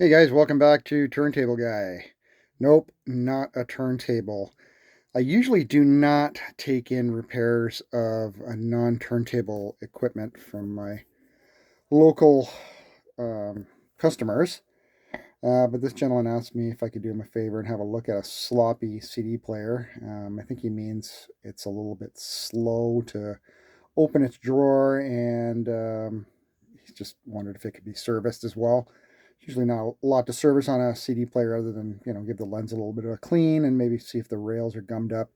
Hey guys, welcome back to Turntable Guy. Nope, not a turntable. I usually do not take in repairs of a non-turntable equipment from my local customers, but this gentleman asked me if I could do him a favor and have a look at a sloppy CD player. I think he means it's a little bit slow to open its drawer, and he just wondered if it could be serviced as well. Usually not a lot to service on a CD player other than, give the lens a little bit of a clean and maybe see if the rails are gummed up.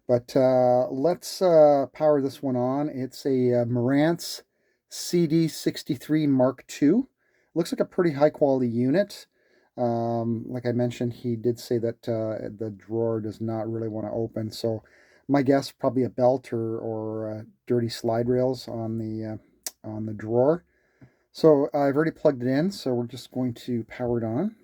But let's power this one on. It's a Marantz CD-63 Mark II. Looks like a pretty high quality unit. Like I mentioned, he did say that the drawer does not really want to open. So my guess, probably a belt or dirty slide rails on the drawer. So I've already plugged it in, so we're just going to power it on.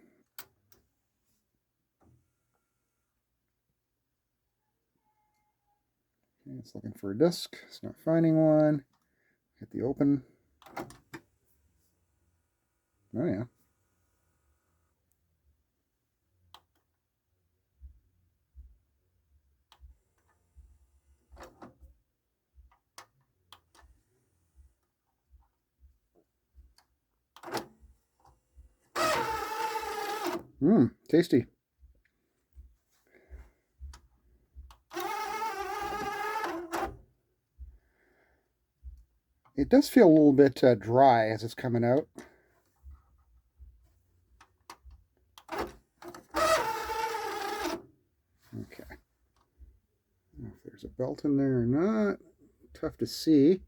Okay, it's looking for a disc. It's not finding one. Hit the open. Oh yeah. Mmm, tasty. It does feel a little bit dry as it's coming out. Okay. If there's a belt in there or not, tough to see.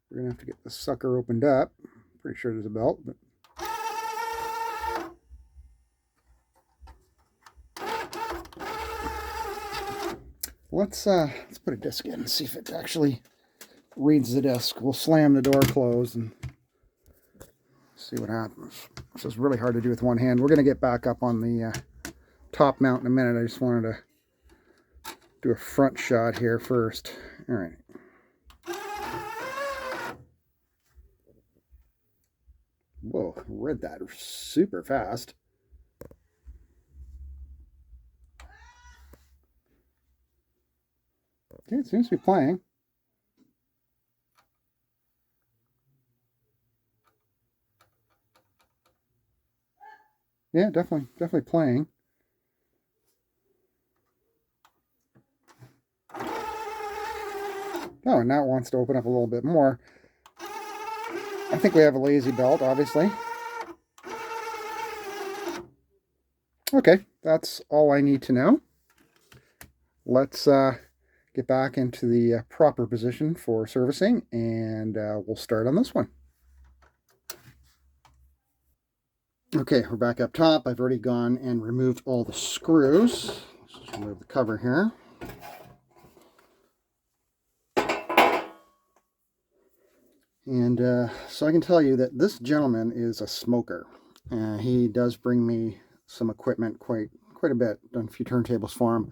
We're gonna have to get the sucker opened up. Pretty sure there's a belt, but let's put a disc in and see if it actually reads the disc. We'll slam the door closed and see what happens. This is really hard to do with one hand. We're gonna get back up on the top mount in a minute. I just wanted to do a front shot here first. All right. Whoa, read that super fast. Okay, it seems to be playing. Yeah, definitely playing. Oh, and now it wants to open up a little bit more. I think we have a lazy belt, obviously. Okay, that's all I need to know. Let's get back into the proper position for servicing, and we'll start on this one. Okay, we're back up top. I've already gone and removed all the screws. Let's just remove the cover here. And so I can tell you that this gentleman is a smoker. He does bring me some equipment quite a bit. Done a few turntables for him.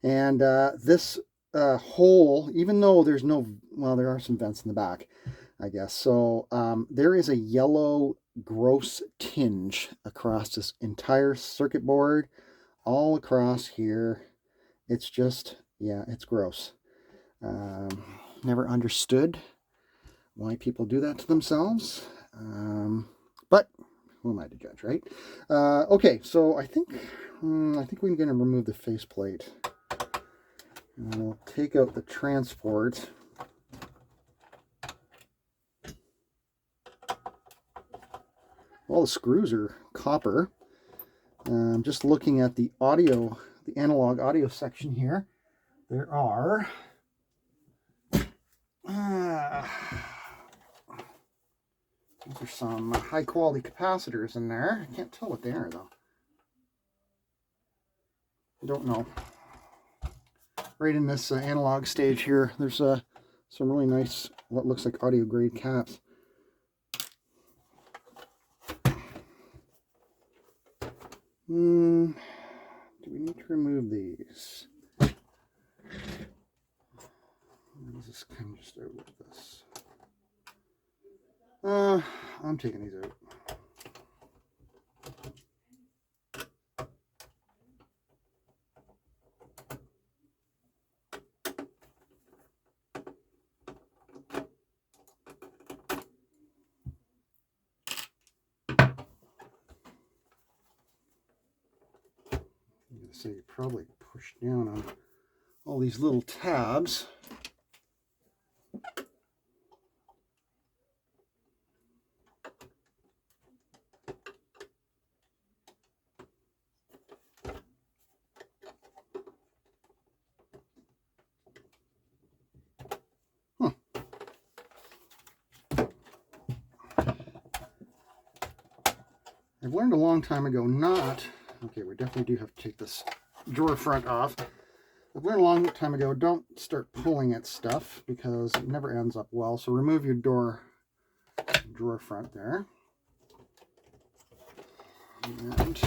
And this hole, even though there's no, well, there are some vents in the back, I guess. So there is a yellow gross tinge across this entire circuit board, all across here. It's just, yeah, it's gross. Never understood why people do that to themselves. But who am I to judge, right? Okay, so I think we're going to remove the faceplate. And we'll take out the transport. All the screws are copper. Just looking at the audio, the analog audio section here, there are these are some high quality capacitors in there. I can't tell what they are though. I don't know. Right in this analog stage here, there's some really nice, what looks like audio grade caps. Do we need to remove these? Let's just kind of just out with this. I'm taking these out. So you probably push down on all these little tabs. I've learned a long time ago not, okay, we definitely do have to take this drawer front off. I've learned a long time ago, don't start pulling at stuff because it never ends up well. So remove your drawer front there. And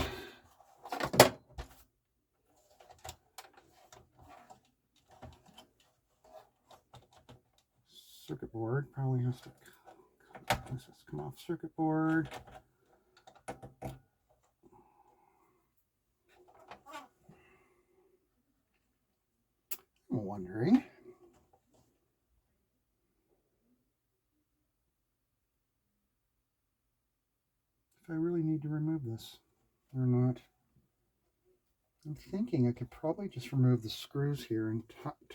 circuit board probably has to come off circuit board. I'm wondering if I really need to remove this or not. I'm thinking I could probably just remove the screws here and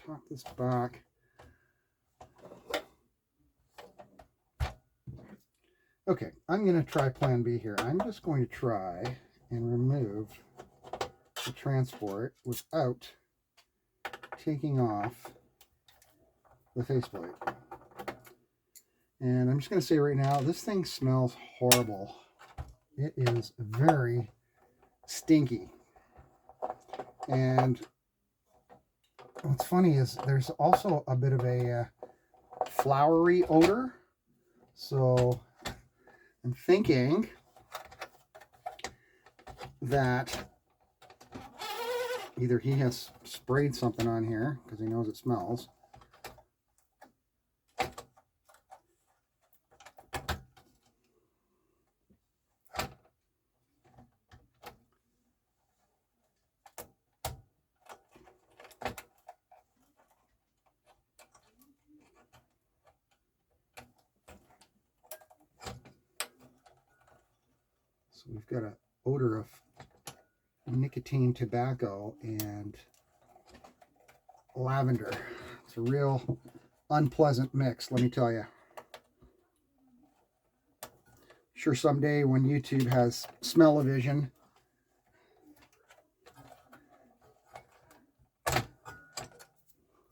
tuck this back. Okay, I'm going to try plan B here. I'm just going to try and remove the transport without taking off the faceplate. And I'm just going to say right now, this thing smells horrible. It is very stinky. And what's funny is there's also a bit of a flowery odor. So I'm thinking that either he has sprayed something on here because he knows it smells. So we've got an odor of nicotine, tobacco, and lavender. It's a real unpleasant mix, let me tell you. Sure, someday when YouTube has smell-o-vision, I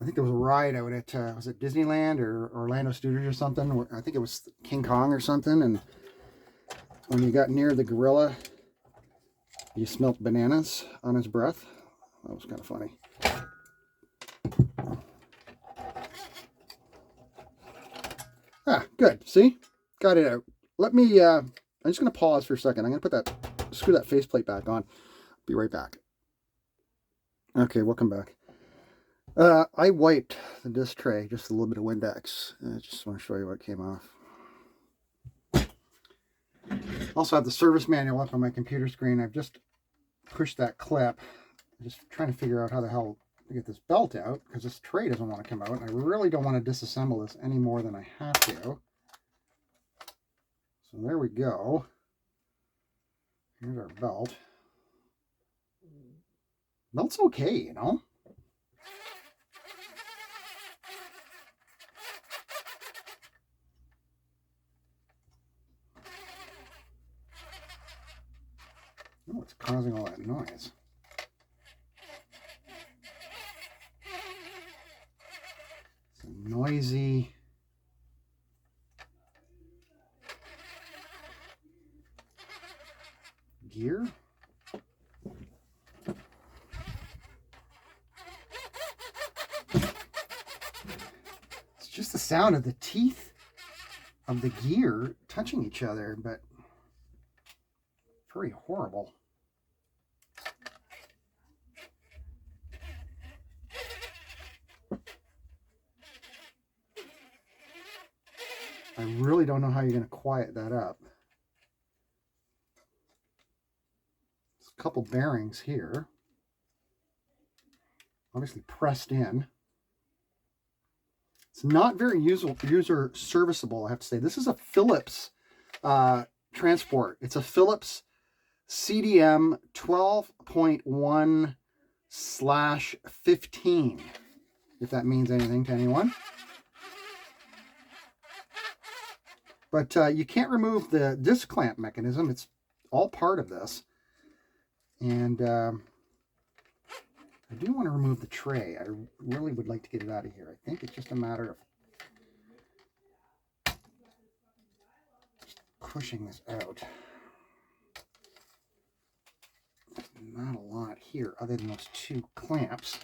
think there was a ride out at, was it Disneyland or Orlando Studios or something? I think it was King Kong or something, and when you got near the gorilla, you smelt bananas on his breath. That was kind of funny. Ah, good. See? Got it out. Let me, I'm just going to pause for a second. I'm going to put that, screw that faceplate back on. Be right back. Okay, welcome back. I wiped the disc tray, just a little bit of Windex. I just want to show you what came off. Also have the service manual up on my computer screen. I've just pushed that clip. I'm just trying to figure out how the hell to get this belt out because this tray doesn't want to come out. And I really don't want to disassemble this any more than I have to. So there we go. Here's our belt. Belt's okay, you know. I don't know what's causing all that noise. It's a noisy gear. It's just the sound of the teeth of the gear touching each other, but very horrible. I really don't know how you're going to quiet that up. There's a couple bearings here, obviously pressed in. It's not very user serviceable, I have to say. This is a Phillips transport. It's a Phillips CDM 12.1 /15, if that means anything to anyone. But you can't remove the disc clamp mechanism. It's all part of this. And I do want to remove the tray. I really would like to get it out of here. I think it's just a matter of pushing this out. Not a lot here other than those two clamps.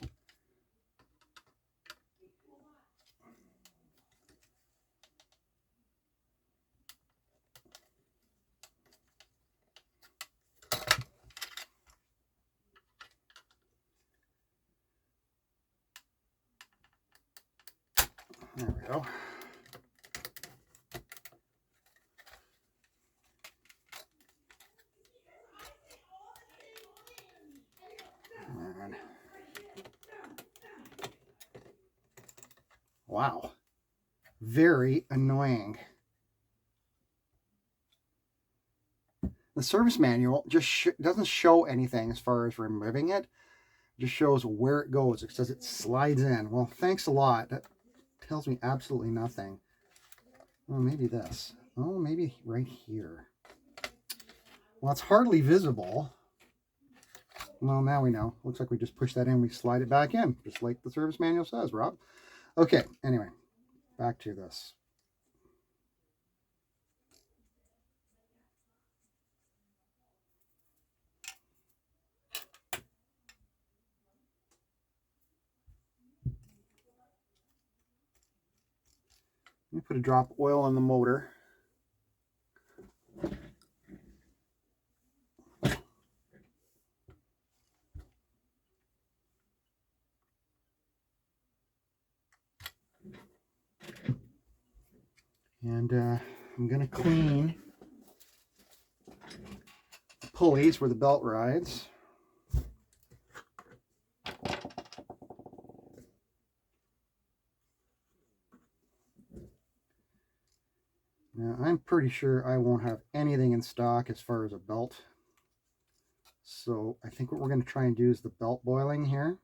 There we go. And wow, very annoying. The service manual just doesn't show anything as far as removing it. It just shows where it goes. It says it slides in. Well, thanks a lot. That tells me absolutely nothing. Oh, maybe this. Oh, maybe right here. Well, it's hardly visible. Well, now we know. Looks like we just push that in. We slide it back in, just like the service manual says, Rob. Okay, anyway, back to this. Let me put a drop of oil on the motor. And I'm going to clean the pulleys where the belt rides. Now, I'm pretty sure I won't have anything in stock as far as a belt. So I think what we're going to try and do is the belt boiling here.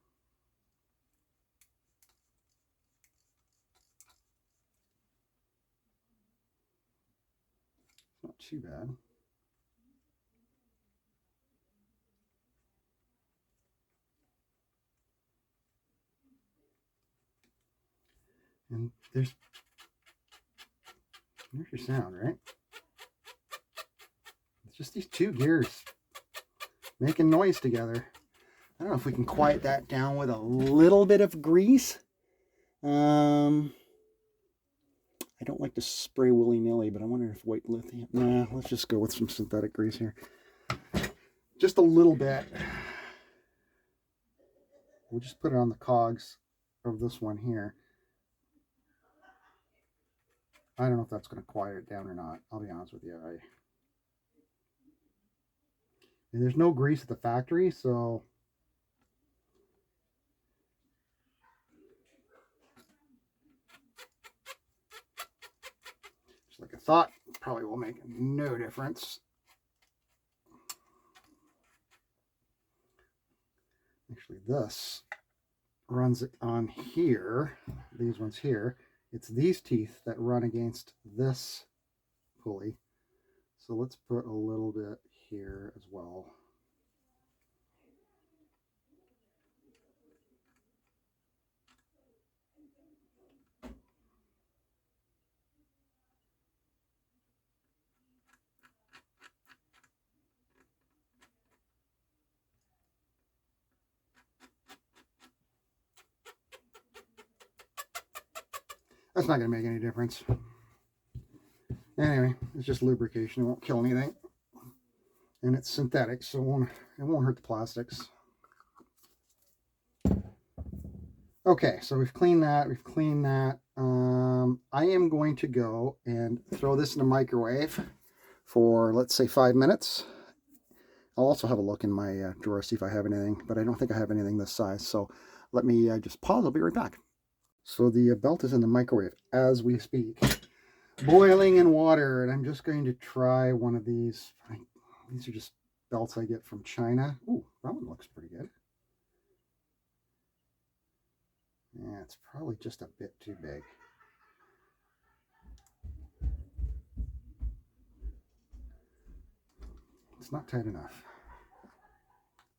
Not too bad. And there's your sound, right? It's just these two gears making noise together. I don't know if we can quiet that down with a little bit of grease. I don't like to spray willy-nilly, but I wonder if white lithium... Nah, let's just go with some synthetic grease here. Just a little bit. We'll just put it on the cogs of this one here. I don't know if that's going to quiet it down or not. I'll be honest with you. And there's no grease at the factory, so... Just like I thought, probably will make no difference. Actually, this runs it on here, these ones here. It's these teeth that run against this pulley. So let's put a little bit here as well. That's not going to make any difference. Anyway, it's just lubrication. It won't kill anything. And it's synthetic, so it won't hurt the plastics. Okay, so we've cleaned that. We've cleaned that. I am going to go and throw this in the microwave for, let's say, 5 minutes. I'll also have a look in my drawer, see if I have anything, but I don't think I have anything this size. So let me just pause. I'll be right back. So the belt is in the microwave as we speak, boiling in water, and I'm just going to try one of these. These are just belts I get from China. Ooh, that one looks pretty good. it's probably just a bit too big. It's not tight enough.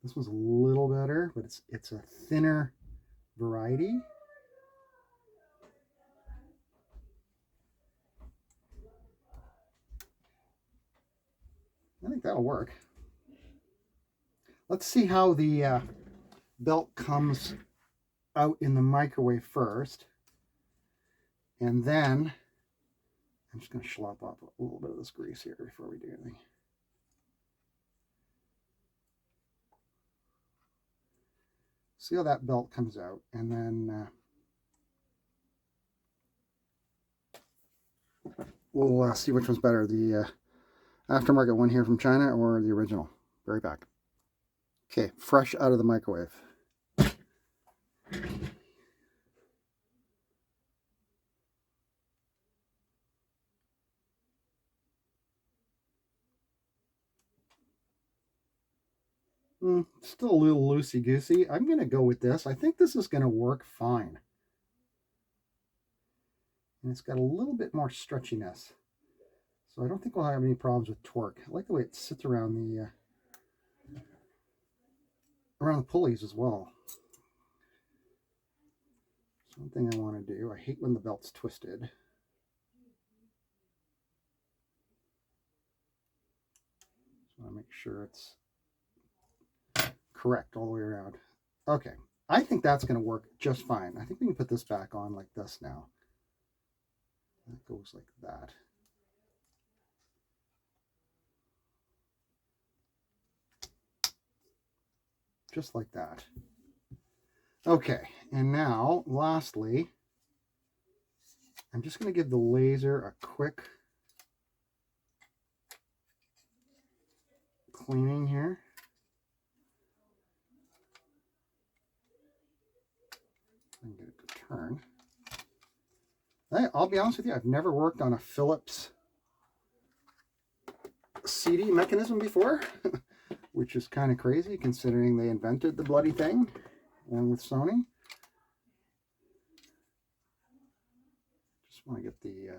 This was a little better, but it's a thinner variety. I think that'll work. Let's see how the belt comes out in the microwave first. And then I'm just going to slop up a little bit of this grease here before we do anything. See how that belt comes out, and then we'll see which one's better, the aftermarket one here from China or the original. Be right back. Okay, fresh out of the microwave. Still a little loosey-goosey. I'm going to go with this. I think this is going to work fine. And it's got a little bit more stretchiness. So I don't think we'll have any problems with torque. I like the way it sits around the pulleys as well. So one thing I want to do, I hate when the belt's twisted. Just want to make sure it's correct all the way around. Okay, I think that's going to work just fine. I think we can put this back on like this now. That goes like that. Just like that. Okay, and now, lastly, I'm just going to give the laser a quick cleaning here. And get it to turn. I'll be honest with you, I've never worked on a Phillips CD mechanism before, which is kind of crazy considering they invented the bloody thing along with Sony. Just want to get the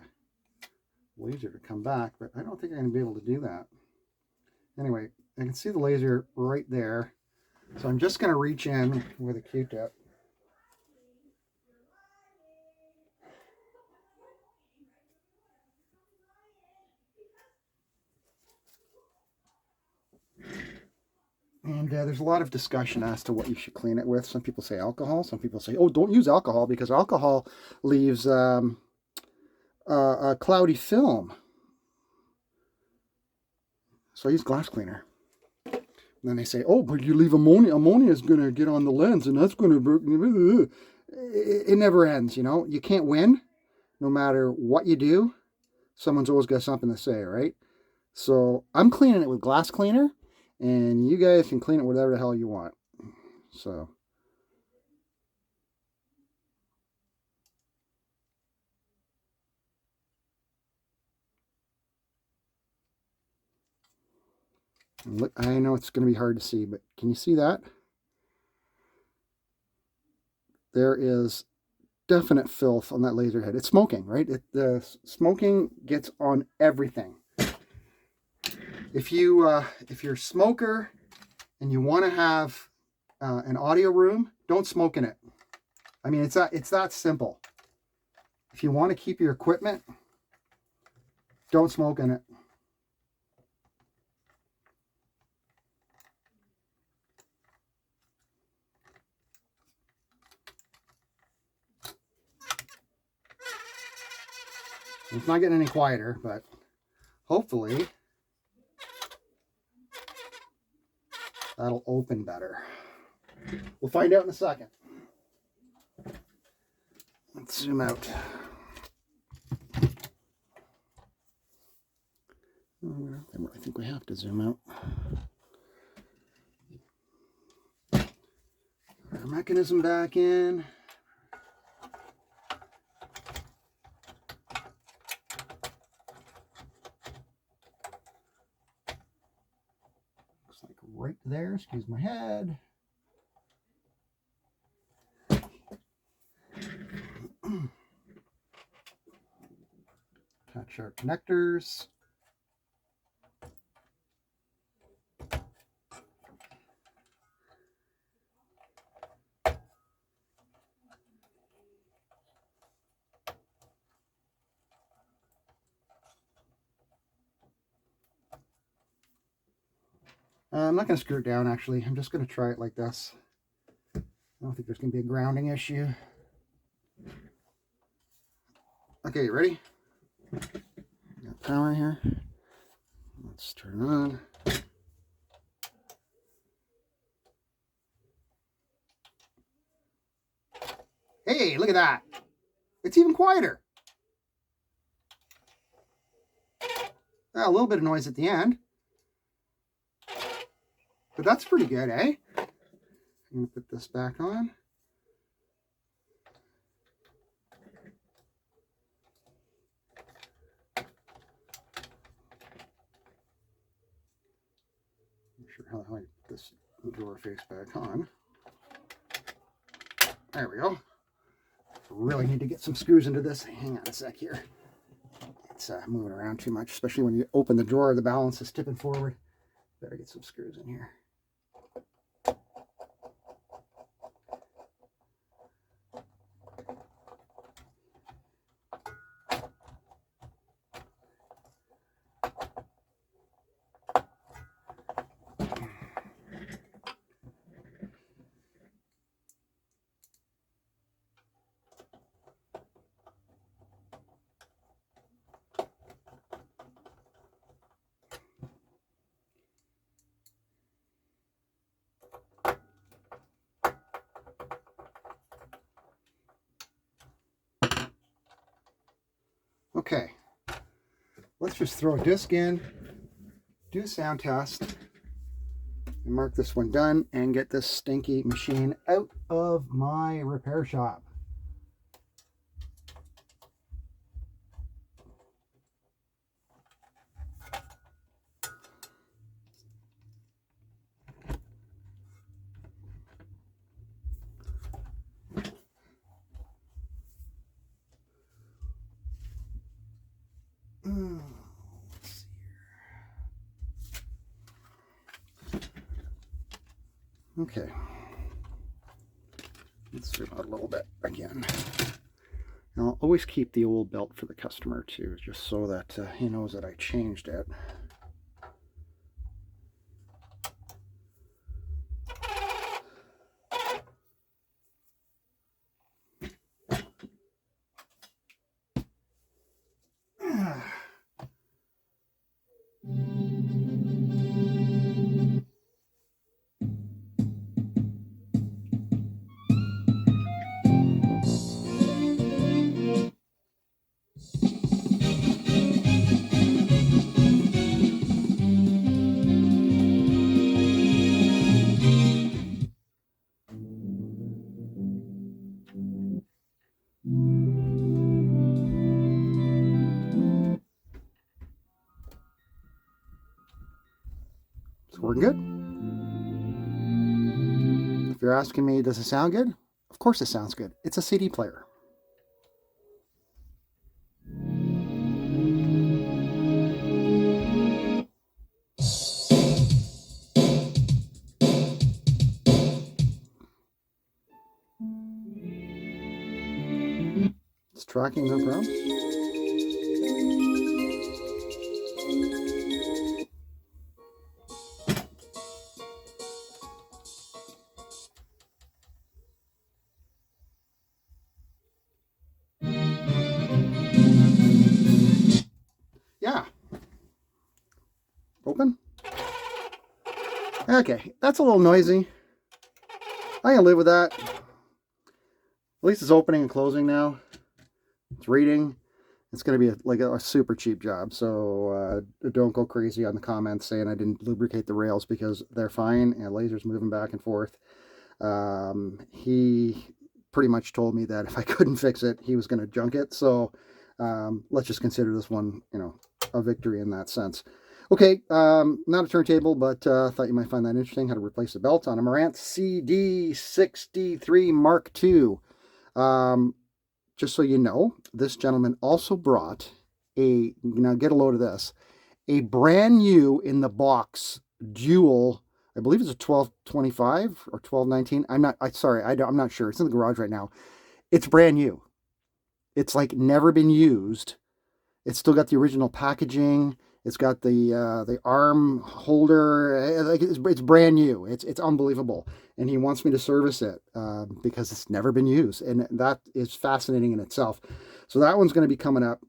laser to come back, but I don't think I'm going to be able to do that. Anyway, I can see the laser right there, so I'm just going to reach in with a Q-tip. And there's a lot of discussion as to what you should clean it with. Some people say alcohol. Some people say, oh, don't use alcohol because alcohol leaves a cloudy film. So I use glass cleaner. And then they say, oh, but you leave ammonia. Ammonia is going to get on the lens and that's going to... It never ends, you know. You can't win. No matter what you do, someone's always got something to say, right? So I'm cleaning it with glass cleaner. And you guys can clean it whatever the hell you want. So. Look, I know it's going to be hard to see, but can you see that? There is definite filth on that laser head. It's smoking, right? The smoking gets on everything. If you're a smoker and you want to have an audio room, don't smoke in it. I mean, it's that simple. If you want to keep your equipment, don't smoke in it. It's not getting any quieter, but hopefully that'll open better. We'll find out in a second. Let's zoom out. I think we have to zoom out. Put our mechanism back in. Looks like right there, excuse my head. Match our connectors. I'm not going to screw it down, actually. I'm just going to try it like this. I don't think there's going to be a grounding issue. Okay, ready? Got power here. Let's turn it on. Hey, look at that. It's even quieter. A little bit of noise at the end. But that's pretty good, eh? I'm going to put this back on. Not sure how I put this drawer face back on. There we go. Really need to get some screws into this. Hang on a sec here. It's moving around too much, especially when you open the drawer, the balance is tipping forward. Better get some screws in here. Okay, let's just throw a disc in, do a sound test, and mark this one done, and get this stinky machine out of my repair shop. Let's see here. Okay. Let's zoom out a little bit again. And I'll always keep the old belt for the customer too, just so that he knows that I changed it. It's working good. If you're asking me, does it sound good? Of course it sounds good. It's a CD player. It's tracking, no problem. Yeah. Open. Okay, that's a little noisy. I can live with that. At least it's opening and closing now. It's reading. It's going to be like a super cheap job, so don't go crazy on the comments saying I didn't lubricate the rails, because they're fine and laser's moving back and forth. He pretty much told me that if I couldn't fix it, he was going to junk it. So let's just consider this one, a victory in that sense. Okay, not a turntable, but thought you might find that interesting, how to replace the belt on a Marantz CD-63 Mark II. Just so you know, this gentleman also brought now get a load of this, a brand new in the box dual, I believe it's a 1225 or 1219. I'm not sure. It's in the garage right now. It's brand new. It's like never been used. It's still got the original packaging. It's got the arm holder. Like it's brand new. It's unbelievable. And he wants me to service it because it's never been used, and that is fascinating in itself. So that one's going to be coming up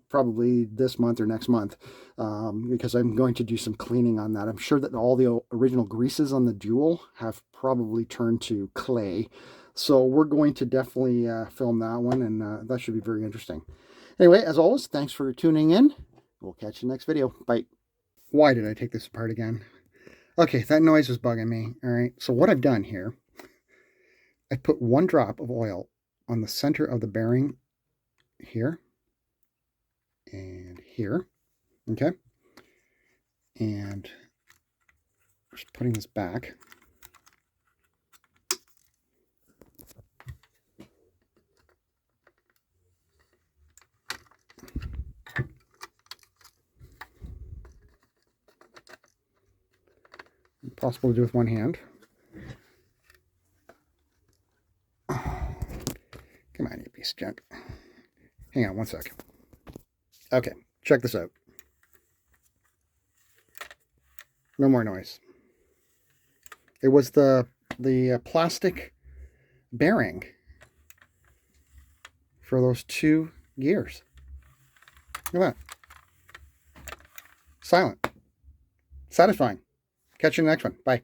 probably this month or next month because I'm going to do some cleaning on that. I'm sure that all the original greases on the Dual have probably turned to clay. So we're going to definitely film that one, and that should be very interesting. Anyway, as always, thanks for tuning in. We'll catch you next video. Bye. Why did I take this apart again? Okay, that noise was bugging me. All right, so what I've done here, I put 1 drop of oil on the center of the bearing here and here, okay? And just putting this back. Possible to do with one hand. Come on, you piece of junk. Hang on one sec. Okay, check this out. No more noise. It was the plastic bearing for those 2 gears. Look at that. Silent. Satisfying. Catch you in the next one. Bye.